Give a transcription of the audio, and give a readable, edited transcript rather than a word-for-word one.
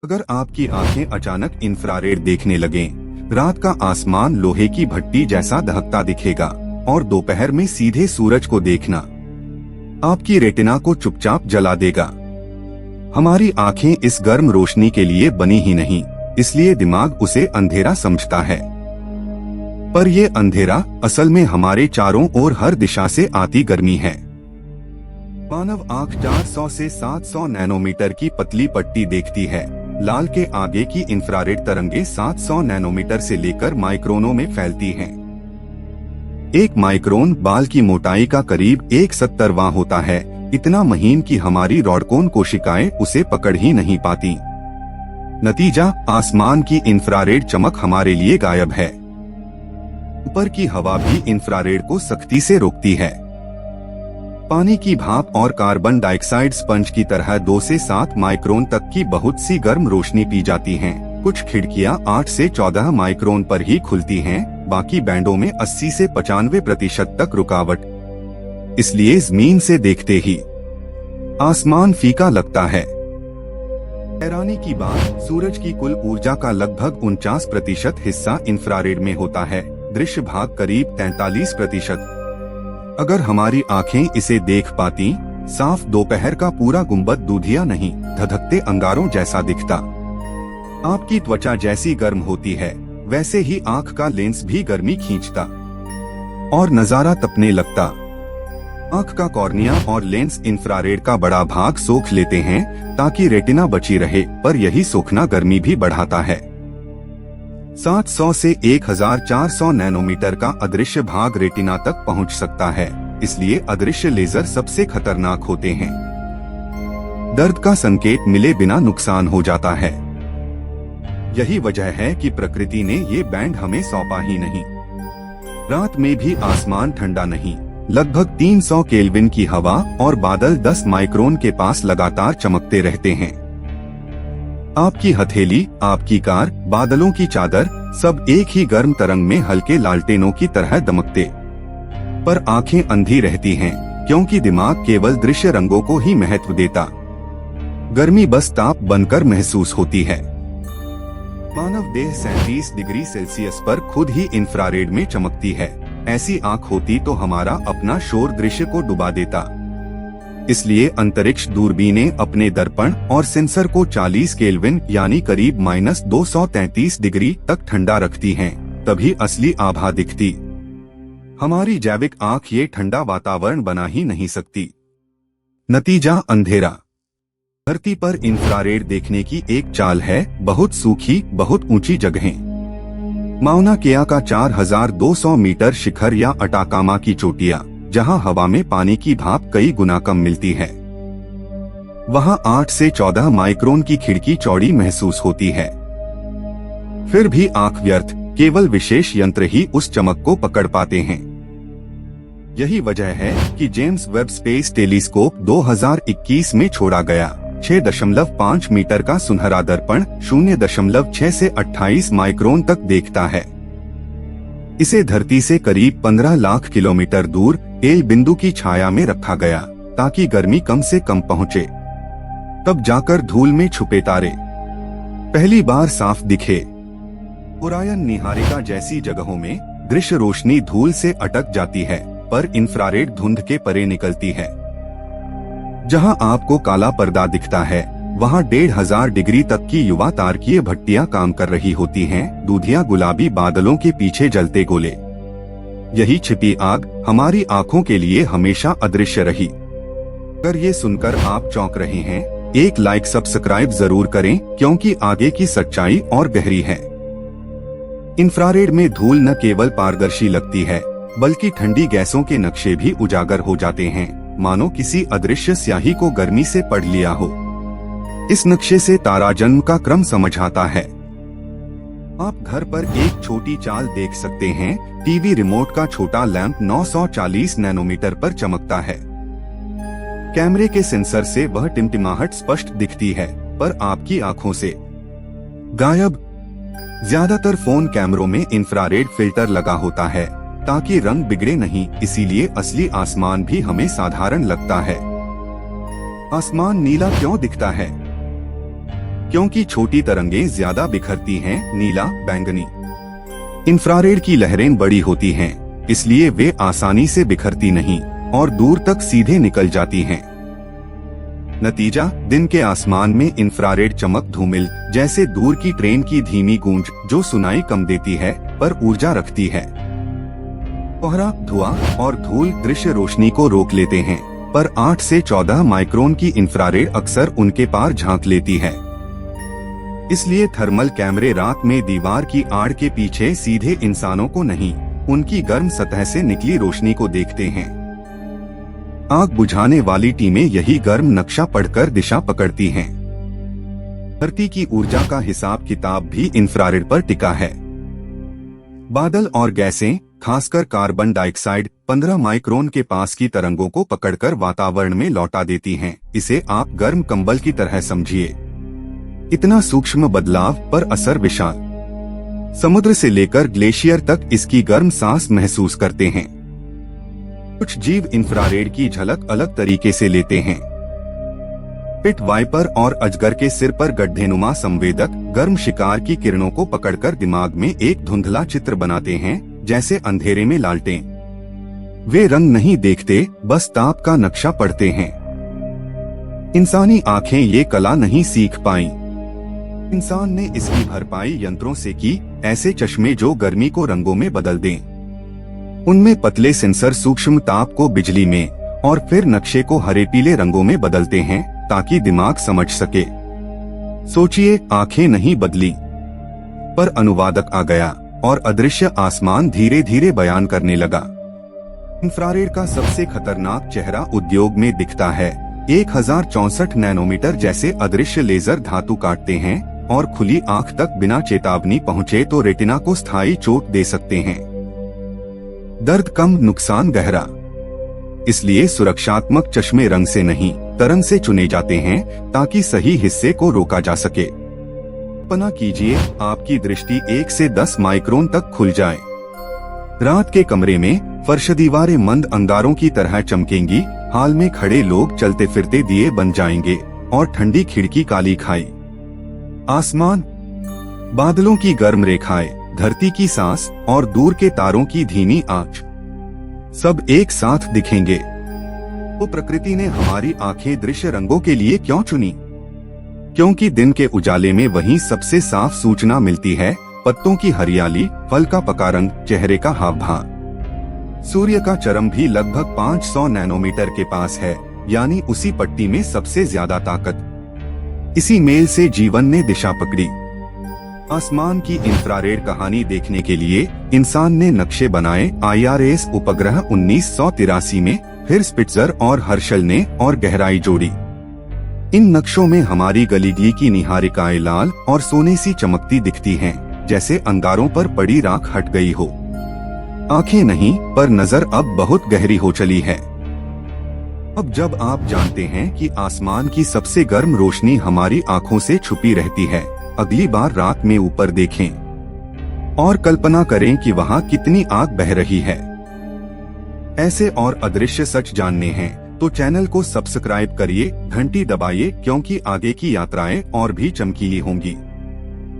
अगर आपकी आंखें अचानक इंफ्रारेड देखने लगें, रात का आसमान लोहे की भट्टी जैसा दहकता दिखेगा और दोपहर में सीधे सूरज को देखना आपकी रेटिना को चुपचाप जला देगा। हमारी आंखें इस गर्म रोशनी के लिए बनी ही नहीं, इसलिए दिमाग उसे अंधेरा समझता है। पर यह अंधेरा असल में हमारे चारों ओर हर दिशा से आती गर्मी है। मानव आंख 400 से 700 नैनोमीटर की पतली पट्टी देखती है। लाल के आगे की इंफ्रारेड तरंगे 700 नैनोमीटर से लेकर माइक्रोनों में फैलती हैं। एक माइक्रोन बाल की मोटाई का करीब 1/70वां होता है, इतना महीन कि हमारी रॉडकोन कोशिकाएं उसे पकड़ ही नहीं पाती। नतीजा, आसमान की इंफ्रारेड चमक हमारे लिए गायब है। ऊपर की हवा भी इंफ्रारेड को सख्ती से रोकती है। पानी की भाप और कार्बन डाइऑक्साइड स्पंज की तरह 2 से 7 माइक्रोन तक की बहुत सी गर्म रोशनी पी जाती हैं। कुछ खिड़कियां 8 से 14 माइक्रोन पर ही खुलती हैं, बाकी बैंडों में 80 से 95% तक रुकावट। इसलिए जमीन से देखते ही आसमान फीका लगता है। हैरानी की बात, सूरज की कुल ऊर्जा का लगभग 49% हिस्सा इंफ्रारेड में होता है, दृश्य भाग करीब 43%। अगर हमारी आंखें इसे देख पाती, साफ दोपहर का पूरा गुंबद दूधिया नहीं, धधकते अंगारों जैसा दिखता। आपकी त्वचा जैसी गर्म होती है, वैसे ही आंख का लेंस भी गर्मी खींचता और नजारा तपने लगता। आंख का कॉर्निया और लेंस इंफ्रारेड का बड़ा भाग सोख लेते हैं ताकि रेटिना बची रहे, पर यही सोखना गर्मी भी बढ़ाता है। 700 से 1400 नैनोमीटर का अदृश्य भाग रेटिना तक पहुंच सकता है, इसलिए अदृश्य लेजर सबसे खतरनाक होते हैं। दर्द का संकेत मिले बिना नुकसान हो जाता है। यही वजह है कि प्रकृति ने ये बैंड हमें सौंपा ही नहीं। रात में भी आसमान ठंडा नहीं, लगभग 300 केल्विन की हवा और बादल 10 माइक्रोन के पास लगातार चमकते रहते हैं। आपकी हथेली, आपकी कार, बादलों की चादर, सब एक ही गर्म तरंग में हल्के लालटेनों की तरह दमकते। पर आंखें अंधी रहती हैं, क्योंकि दिमाग केवल दृश्य रंगों को ही महत्व देता। गर्मी बस ताप बनकर महसूस होती है। मानव देह 37 डिग्री सेल्सियस पर खुद ही इंफ्रारेड में चमकती है। ऐसी आंख होती तो हमारा अपना शोर दृश्य को डुबा देता। इसलिए अंतरिक्ष दूरबीनें अपने दर्पण और सेंसर को 40 केल्विन यानी करीब -233 डिग्री तक ठंडा रखती हैं, तभी असली आभा दिखती। हमारी जैविक आंख ये ठंडा वातावरण बना ही नहीं सकती। नतीजा, अंधेरा। धरती पर इंफ्रारेड देखने की एक चाल है, बहुत सूखी, बहुत ऊंची जगहें। माउना केआ का 4200 मीटर शिखर या अटाकामा की चोटियां, जहां हवा में पानी की भाप कई गुना कम मिलती है। वहां 8 से 14 माइक्रोन की खिड़की चौड़ी महसूस होती है। फिर भी आंख व्यर्थ, केवल विशेष यंत्र ही उस चमक को पकड़ पाते हैं। यही वजह है कि जेम्स वेब स्पेस टेलीस्कोप 2021 में छोड़ा गया। 6.5 मीटर का सुनहरा दर्पण 0.6 से 28 माइक्रोन तक देखता है। इसे धरती से करीब 15 लाख किलोमीटर दूर एल बिंदु की छाया में रखा गया, ताकि गर्मी कम से कम पहुंचे। तब जाकर धूल में छुपे तारे पहली बार साफ दिखे। ओरायन निहारिका जैसी जगहों में दृश्य रोशनी धूल से अटक जाती है, पर इंफ्रारेड धुंध के परे निकलती है। जहां आपको काला पर्दा दिखता है, वहां 1500 डिग्री तक की युवा तारकीय भट्टियां काम कर रही होती हैं, दूधिया गुलाबी बादलों के पीछे जलते गोले। यही छिपी आग हमारी आंखों के लिए हमेशा अदृश्य रही। अगर ये सुनकर आप चौंक रहे हैं, एक लाइक सब्सक्राइब जरूर करें, क्योंकि आगे की सच्चाई और गहरी है। इंफ्रारेड में धूल न केवल पारदर्शी लगती है, बल्कि ठंडी गैसों के नक्शे भी उजागर हो जाते हैं, मानो किसी अदृश्य स्याही को गर्मी से पढ़ लिया हो। इस नक्शे से तारा जन्म का क्रम समझ आता है। आप घर पर एक छोटी चाल देख सकते हैं। टीवी रिमोट का छोटा लैंप 940 नैनोमीटर पर चमकता है। कैमरे के सेंसर से वह टिमटिमाहट स्पष्ट दिखती है, पर आपकी आंखों से गायब। ज्यादातर फोन कैमरों में इंफ्रारेड फिल्टर लगा होता है, ताकि रंग बिगड़े नहीं, इसीलिए असली आसमान भी हमें साधारण लगता है। आसमान नीला क्यों दिखता है? क्योंकि छोटी तरंगें ज्यादा बिखरती हैं, नीला, बैंगनी। इंफ्रारेड की लहरें बड़ी होती हैं, इसलिए वे आसानी से बिखरती नहीं और दूर तक सीधे निकल जाती हैं। नतीजा, दिन के आसमान में इंफ्रारेड चमक धूमिल जैसे दूर की ट्रेन की धीमी गूंज जो सुनाई कम देती है पर ऊर्जा रखती है। कोहरा, धुआं और धूल दृश्य रोशनी को रोक लेते हैं, पर 8 से 14 माइक्रोन की इंफ्रारेड अक्सर उनके पार झांक लेती है। इसलिए थर्मल कैमरे रात में दीवार की आड़ के पीछे सीधे इंसानों को नहीं, उनकी गर्म सतह से निकली रोशनी को देखते हैं। आग बुझाने वाली टीमें यही गर्म नक्शा पढ़कर दिशा पकड़ती हैं। धरती की ऊर्जा का हिसाब किताब भी इंफ्रारेड पर टिका है। बादल और गैसें, खासकर कार्बन डाइऑक्साइड, 15 माइक्रोन के पास की तरंगों को पकड़कर वातावरण में लौटा देती हैं। इसे आप गर्म कंबल की तरह समझिए। इतना सूक्ष्म बदलाव पर असर विशाल। समुद्र से लेकर ग्लेशियर तक इसकी गर्म सांस महसूस करते हैं। कुछ जीव इंफ्रारेड की झलक अलग तरीके से लेते हैं। पिट वाइपर और अजगर के सिर पर गड्ढेनुमा संवेदक गर्म शिकार की किरणों को पकड़कर दिमाग में एक धुंधला चित्र बनाते हैं, जैसे अंधेरे में लालटेन। वे रंग नहीं देखते, बस ताप का नक्शा पढ़ते हैं। इंसानी आंखें ये कला नहीं सीख पाईं। इंसान ने इसकी भरपाई यंत्रों से की, ऐसे चश्मे जो गर्मी को रंगों में बदल दें। उनमें पतले सेंसर सूक्ष्म ताप को बिजली में और फिर नक्शे को हरे पीले रंगों में बदलते हैं ताकि दिमाग समझ सके। सोचिए, आंखें नहीं बदली, पर अनुवादक आ गया और अदृश्य आसमान धीरे धीरे बयान करने लगा। इंफ्रारेड का सबसे खतरनाक चेहरा उद्योग में दिखता है। 1064 नैनोमीटर जैसे अदृश्य लेजर धातु काटते हैं और खुली आंख तक बिना चेतावनी पहुंचे तो रेटिना को स्थायी चोट दे सकते हैं। दर्द कम, नुकसान गहरा। इसलिए सुरक्षात्मक चश्मे रंग से नहीं, तरंग से चुने जाते हैं ताकि सही हिस्से को रोका जा सके। कल्पना कीजिए, आपकी दृष्टि 1 से 10 माइक्रोन तक खुल जाए। रात के कमरे में फर्श दीवारें मंद अंगारों की तरह चमकेंगी, हाल में खड़े लोग चलते फिरते दिए बन जाएंगे और ठंडी खिड़की काली खाई। आसमान, बादलों की गर्म रेखाएं, धरती की सांस और दूर के तारों की धीमी आंच, सब एक साथ दिखेंगे। तो प्रकृति ने हमारी आंखें दृश्य रंगों के लिए क्यों चुनी? क्योंकि दिन के उजाले में वही सबसे साफ सूचना मिलती है। पत्तों की हरियाली, फल का पका रंग, चेहरे का हाव भाव। सूर्य का चरम भी लगभग 500 नैनोमीटर के पास है, यानी उसी पट्टी में सबसे ज्यादा ताकत। इसी मेल से जीवन ने दिशा पकड़ी। आसमान की इंफ्रारेड कहानी देखने के लिए इंसान ने नक्शे बनाए। IRS उपग्रह 1983 में, फिर स्पिट्जर और हर्शल ने और गहराई जोड़ी। इन नक्शों में हमारी गलीगी की निहारिकाएं लाल और सोने सी चमकती दिखती हैं, जैसे अंगारों पर पड़ी राख हट गई हो। आंखें नहीं, पर नजर अब बहुत गहरी हो चली है। अब जब आप जानते हैं कि आसमान की सबसे गर्म रोशनी हमारी आंखों से छुपी रहती है, अगली बार रात में ऊपर देखें और कल्पना करें कि वहाँ कितनी आग बह रही है। ऐसे और अदृश्य सच जानने हैं तो चैनल को सब्सक्राइब करिए, घंटी दबाइए, क्योंकि आगे की यात्राएं और भी चमकीली होंगी।